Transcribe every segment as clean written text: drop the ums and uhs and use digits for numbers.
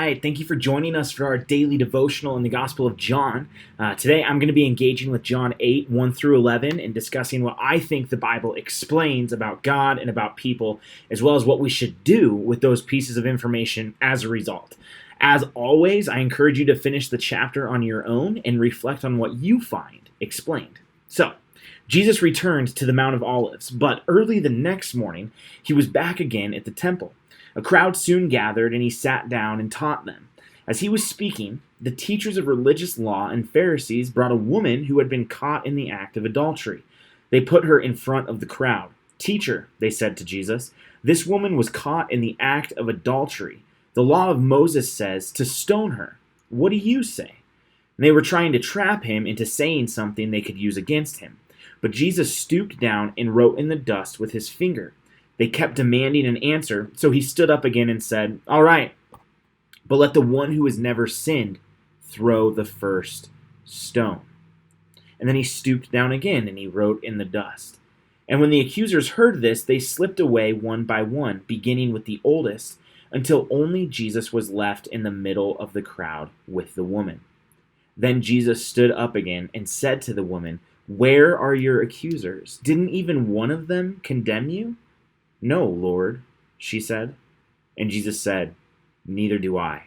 right, thank you for joining us for our daily devotional in the Gospel of John. Today I'm going to be engaging with John 8, 1 through 11, and discussing what I think the Bible explains about God and about people, as well as what we should do with those pieces of information as a result. As always, I encourage you to finish the chapter on your own and reflect on what you find explained. So, Jesus returned to the Mount of Olives, but early the next morning, he was back again at the temple. A crowd soon gathered, and he sat down and taught them. As he was speaking, the teachers of religious law and Pharisees brought a woman who had been caught in the act of adultery. They put her in front of the crowd. "Teacher," they said to Jesus, "this woman was caught in the act of adultery. The law of Moses says to stone her. What do you say?" And they were trying to trap him into saying something they could use against him. But Jesus stooped down and wrote in the dust with his finger. They kept demanding an answer, so he stood up again and said, "All right, but let the one who has never sinned throw the first stone." And then he stooped down again and he wrote in the dust. And when the accusers heard this, they slipped away one by one, beginning with the oldest, until only Jesus was left in the middle of the crowd with the woman. Then Jesus stood up again and said to the woman, "Where are your accusers? Didn't even one of them condemn you?" "No, Lord," she said. And Jesus said, "Neither do I.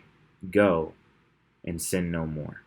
Go and sin no more."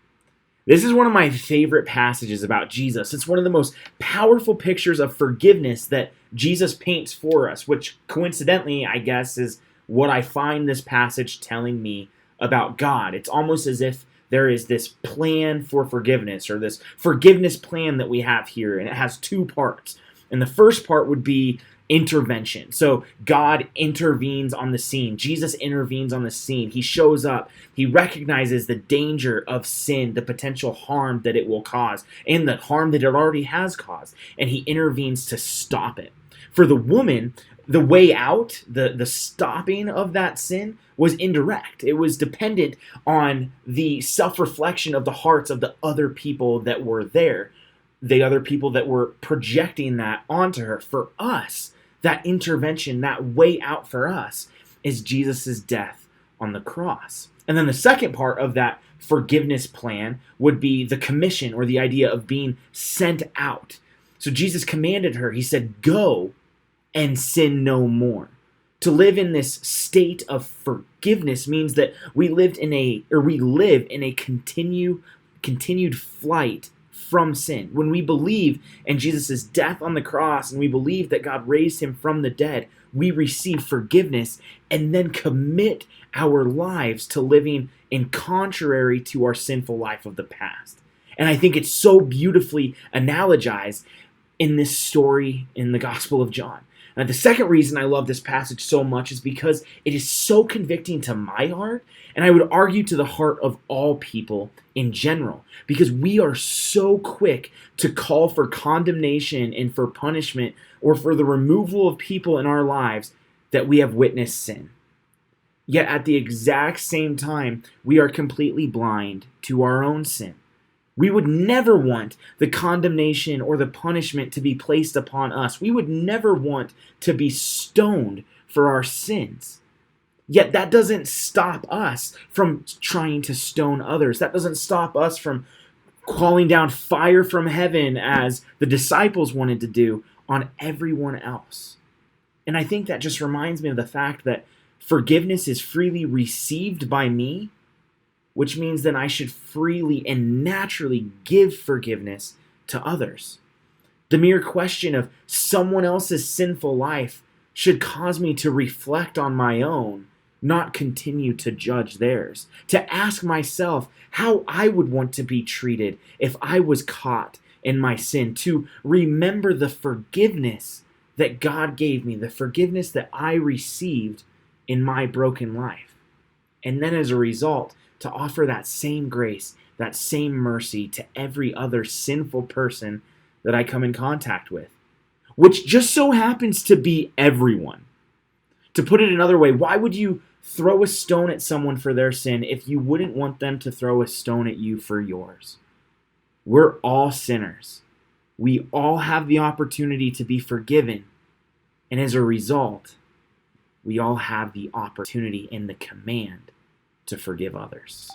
This is one of my favorite passages about Jesus. It's one of the most powerful pictures of forgiveness that Jesus paints for us, which coincidentally, I guess, is what I find this passage telling me about God. It's almost as if there is this plan for forgiveness, or this forgiveness plan that we have here, and it has two parts. And the first part would be intervention. So God intervenes on the scene. Jesus intervenes on the scene. He shows up. He recognizes the danger of sin, the potential harm that it will cause, and the harm that it already has caused. And he intervenes to stop it. For the woman, the way out, the stopping of that sin was indirect. It was dependent on the self-reflection of the hearts of the other people that were there, the other people that were projecting that onto her. For us, that intervention, that way out for us, is Jesus' death on the cross. And then the second part of that forgiveness plan would be the commission, or the idea of being sent out. So Jesus commanded her, he said, "Go and sin no more." To live in this state of forgiveness means that we live in a continued flight from sin. When we believe in Jesus' death on the cross, and we believe that God raised him from the dead, we receive forgiveness and then commit our lives to living in contrary to our sinful life of the past. And I think it's so beautifully analogized in this story in the Gospel of John. The second reason I love this passage so much is because it is so convicting to my heart, and I would argue to the heart of all people in general, because we are so quick to call for condemnation and for punishment, or for the removal of people in our lives that we have witnessed sin. Yet at the exact same time, we are completely blind to our own sin. We would never want the condemnation or the punishment to be placed upon us. We would never want to be stoned for our sins. Yet that doesn't stop us from trying to stone others. That doesn't stop us from calling down fire from heaven, as the disciples wanted to do, on everyone else. And I think that just reminds me of the fact that forgiveness is freely received by me, which means that I should freely and naturally give forgiveness to others. The mere question of someone else's sinful life should cause me to reflect on my own, not continue to judge theirs. To ask myself how I would want to be treated if I was caught in my sin. To remember the forgiveness that God gave me, the forgiveness that I received in my broken life. And then as a result, to offer that same grace, that same mercy to every other sinful person that I come in contact with, which just so happens to be everyone. To put it another way, why would you throw a stone at someone for their sin if you wouldn't want them to throw a stone at you for yours? We're all sinners. We all have the opportunity to be forgiven. And as a result, we all have the opportunity and the command to forgive others.